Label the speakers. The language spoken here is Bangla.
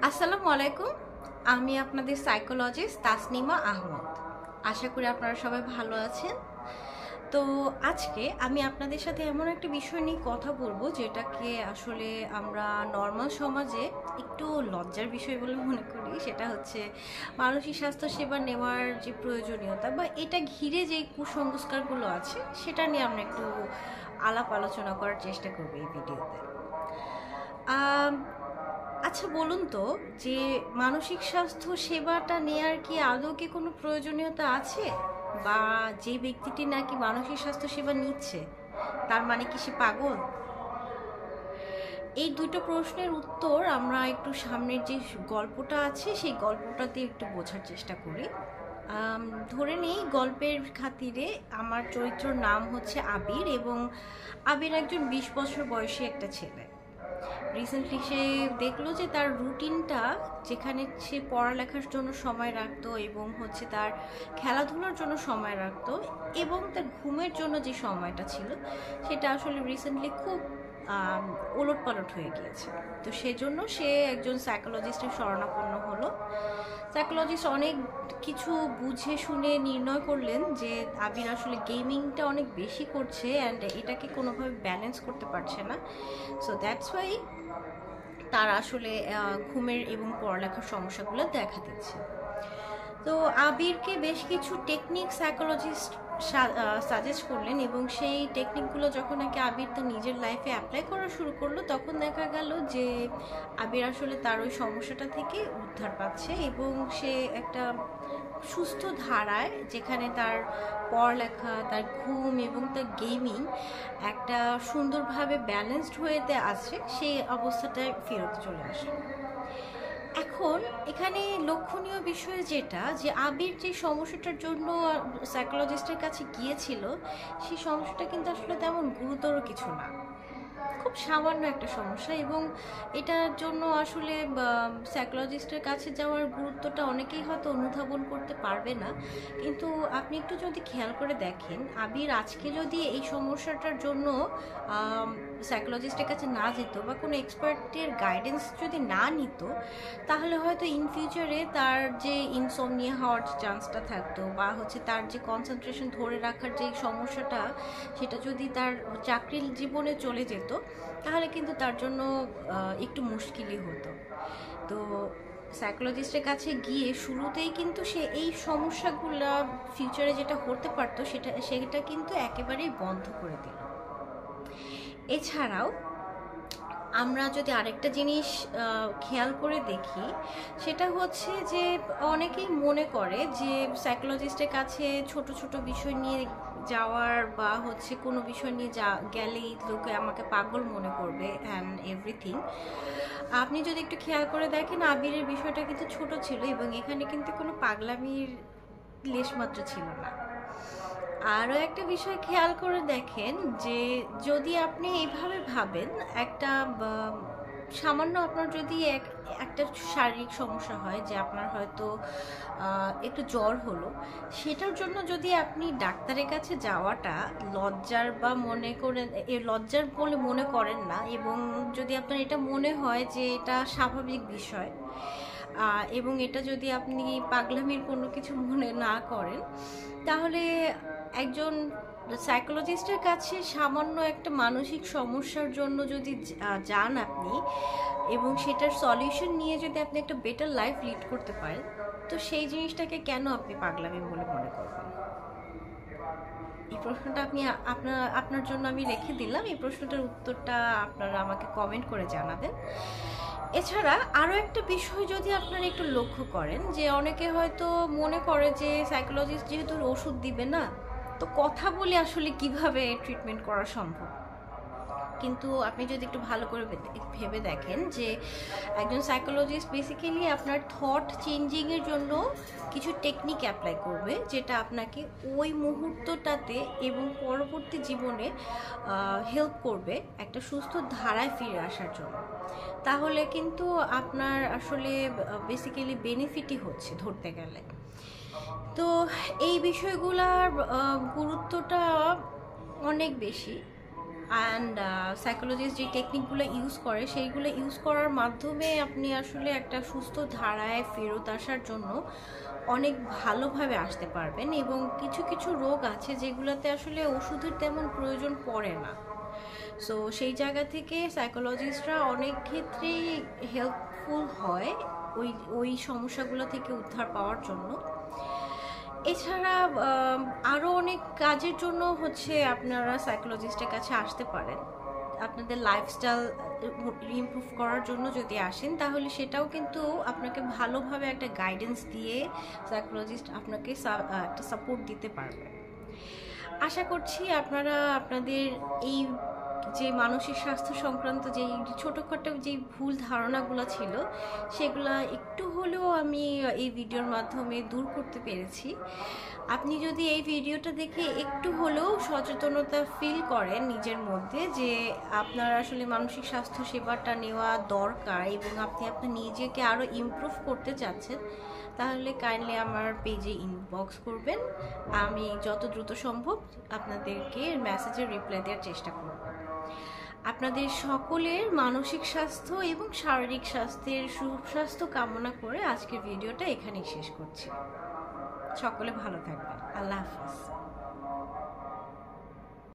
Speaker 1: আসসালামু আলাইকুম। আমি আপনাদের সাইকোলজিস্ট তাসনিমা আহমদ। আশা করি আপনারা সবাই ভালো আছেন। তো আজকে আমি আপনাদের সাথে এমন একটা বিষয় নিয়ে কথা বলবো যেটাকে আসলে আমরা নর্মাল সমাজে একটু লজ্জার বিষয় বলে মনে করি। সেটা হচ্ছে মানসিক স্বাস্থ্য সেবা নেওয়ার যে প্রয়োজনীয়তা বা এটা ঘিরে যে কুসংস্কারগুলো আছে সেটা নিয়ে আমরা একটু আলাপ আলোচনা করার চেষ্টা করবো এই ভিডিওতে। আম, আচ্ছা বলুন তো, যে মানসিক স্বাস্থ্য সেবাটা নেয়ার কি আদৌ কি কোনো প্রয়োজনীয়তা আছে? বা যে ব্যক্তিটি নাকি মানসিক স্বাস্থ্য সেবা নিচ্ছে তার মানে কি সে পাগল? এই দুটো প্রশ্নের উত্তর আমরা একটু সামনের যে গল্পটা আছে সেই গল্পটাতে একটু বোঝার চেষ্টা করি। ধরে নেই গল্পের খাতিরে আমার চরিত্রর নাম হচ্ছে আবির, এবং আবির একজন 20 বছর বয়সী একটা ছেলে। রিসেন্টলি সে দেখলো যে তার রুটিনটা, যেখানে সে পড়ালেখার জন্য সময় রাখতো এবং হচ্ছে তার খেলাধুলার জন্য সময় রাখতো এবং তার ঘুমের জন্য যে সময়টা ছিল, সেটা আসলে রিসেন্টলি খুব ওলটপালট হয়ে গিয়েছে। তো সেজন্য সে একজন সাইকোলজিস্টের শরণাপন্ন হলো। সাইকোলজিস্ট অনেক কিছু বুঝে শুনে নির্ণয় করলেন যে আবির আসলে গেমিংটা অনেক বেশি করছে অ্যান্ড এটাকে কোনোভাবে ব্যালেন্স করতে পারছে না। সো দ্যাটস ওয়াই তার আসলে ঘুমের এবং পড়ালেখার সমস্যাগুলো দেখা দিচ্ছে। তো আবিরকে বেশ কিছু টেকনিক সাইকোলজিস্ট সাজেস্ট করলেন, এবং সেই টেকনিকগুলো যখন নাকি আবির তার নিজের লাইফে অ্যাপ্লাই করা শুরু করলো, তখন দেখা গেল যে আবির আসলে তার ওই সমস্যাটা থেকে উদ্ধার পাচ্ছে এবং সে একটা সুস্থ ধারায়, যেখানে তার পড়ালেখা, তার ঘুম এবং তার গেমিং একটা সুন্দরভাবে ব্যালেন্সড হয়েতে আছে, সেই অবস্থাটায় ফেরত চলে আসে। এখন এখানে লক্ষণীয় বিষয় যেটা, যে আবির যে সমস্যাটার জন্য সাইকোলজিস্টের কাছে গিয়েছিল, সেই সমস্যাটা কিন্তু আসলে তেমন গুরুতর কিছু না, খুব সামান্য একটা সমস্যা। এবং এটার জন্য আসলে সাইকোলজিস্টের কাছে যাওয়ার গুরুত্বটা অনেকেই হয়তো অনুধাবন করতে পারবে না। কিন্তু আপনি একটু যদি খেয়াল করে দেখেন, আবির আজকে যদি এই সমস্যাটার জন্য সাইকোলজিস্টের কাছে না যেত বা কোনো এক্সপার্টের গাইডেন্স যদি না নিত, তাহলে হয়তো ইন ফিউচারে তার যে ইনসমনিয়া হওয়ার চান্সটা থাকতো, বা হচ্ছে তার যে কনসেন্ট্রেশন ধরে রাখার যে সমস্যাটা, সেটা যদি তার চাকরির জীবনে চলে যেত, তাহলে কিন্তু তার জন্য একটু মুশকিলই হতো। তো সাইকোলজিস্টের কাছে গিয়ে শুরুতেই কিন্তু সে এই সমস্যাগুলো ফিউচারে যেটা হতে পারতো সেটা কিন্তু একেবারেই বন্ধ করে দিল। এছাড়াও আমরা যদি আরেকটা জিনিস খেয়াল করে দেখি, সেটা হচ্ছে যে অনেকেই মনে করে যে সাইকোলজিস্টের কাছে ছোট ছোট বিষয় নিয়ে যাওয়ার বা হচ্ছে কোনো বিষয় নিয়ে গেলেই লোকে আমাকে পাগল মনে করবে অ্যান্ড এভরিথিং। আপনি যদি একটু খেয়াল করে দেখেন, আবিরের বিষয়টা কিন্তু ছোট ছিল এবং এখানে কিন্তু কোনো পাগলামির লেশমাত্র ছিল না। আরও একটা বিষয় খেয়াল করে দেখেন, যে যদি আপনি এইভাবে ভাবেন, একটা সামান্য আপনার যদি একটা শারীরিক সমস্যা হয়, যে আপনার হয়তো একটু জ্বর হলো, সেটার জন্য যদি আপনি ডাক্তারের কাছে যাওয়াটা লজ্জার বা মনে করেন লজ্জার বলে মনে করেন না, এবং যদি আপনার এটা মনে হয় যে এটা স্বাভাবিক বিষয়, এবং এটা যদি আপনি পাগলামির কোনো কিছু মনে না করেন, তাহলে একজন সাইকোলজিস্টের কাছে সামান্য একটা মানসিক সমস্যার জন্য যদি যান আপনি, এবং সেটার সলিউশন নিয়ে যদি আপনি একটা বেটার লাইফ লিড করতে পারেন, তো সেই জিনিসটাকে কেন আপনি পাগলামি বলে মনে করবেন? এই প্রশ্নটা আপনি আপনার জন্য আমি রেখে দিলাম। এই প্রশ্নটার উত্তরটা আপনারা আমাকে কমেন্ট করে জানাবেন। এছাড়া আরও একটা বিষয় যদি আপনারা একটু লক্ষ্য করেন, যে অনেকে হয়তো মনে করে যে সাইকোলজিস্ট যেহেতু ওষুধ দিবে না, তো কথা বলে আসলে কিভাবে ট্রিটমেন্ট করা সম্ভব। কিন্তু আপনি যদি একটু ভালো করে ভেবে দেখেন, যে একজন সাইকোলজিস্ট বেসিক্যালি আপনার থট চেঞ্জিংয়ের জন্য কিছু টেকনিক অ্যাপ্লাই করবে, যেটা আপনাকে ওই মুহূর্তটাতে এবং পরবর্তী জীবনে হেল্প করবে একটা সুস্থ ধারায় ফিরে আসার জন্য। তাহলে কিন্তু আপনার আসলে বেসিক্যালি বেনিফিটই হচ্ছে ধরতে গেলে। তো এই বিষয়গুলোর গুরুত্বটা অনেক বেশি। অ্যান্ড সাইকোলজিস্ট যে টেকনিকগুলো ইউজ করে সেইগুলো ইউজ করার মাধ্যমে আপনি আসলে একটা সুস্থ ধারায় ফেরত আসার জন্য অনেক ভালোভাবে আসতে পারবেন। এবং কিছু কিছু রোগ আছে যেগুলোতে আসলে ওষুধের তেমন প্রয়োজন পড়ে না। সো সেই জায়গা থেকে সাইকোলজিস্টরা অনেক ক্ষেত্রেই হেল্পফুল হয় ওই ওই সমস্যাগুলো থেকে উদ্ধার পাওয়ার জন্য। এছাড়া আরও অনেক কাজের জন্য হচ্ছে আপনারা সাইকোলজিস্টের কাছে আসতে পারেন। আপনাদের লাইফস্টাইল ইমপ্রুভ করার জন্য যদি আসেন তাহলে সেটাও কিন্তু আপনাকে ভালোভাবে একটা গাইডেন্স দিয়ে সাইকোলজিস্ট আপনাকে একটা সাপোর্ট দিতে পারবে। আশা করছি আপনারা আপনাদের এই যে মানসিক স্বাস্থ্য সংক্রান্ত যেই ছোটোখাটো যেই ভুল ধারণাগুলো ছিল সেগুলো একটু হলেও আমি এই ভিডিওর মাধ্যমে দূর করতে পেরেছি। আপনি যদি এই ভিডিওটা দেখে একটু হলেও সচেতনতা ফিল করেন নিজের মধ্যে যে আপনার আসলে মানসিক স্বাস্থ্য সেবাটা নেওয়া দরকার এবং আপনি আপনার নিজেকে আরও ইমপ্রুভ করতে চাচ্ছেন, তাহলে কাইন্ডলি আমার পেজে ইনবক্স করবেন। আমি যত দ্রুত সম্ভব আপনাদেরকে মেসেজের রিপ্লাই দেওয়ার চেষ্টা করব। আপনাদের সকলের মানসিক স্বাস্থ্য এবং শারীরিক স্বাস্থ্যের সুস্বাস্থ্য কামনা করে আজকের ভিডিওটা এখানেই শেষ করছি। সকলে ভালো থাকবেন। আল্লাহ হাফেজ।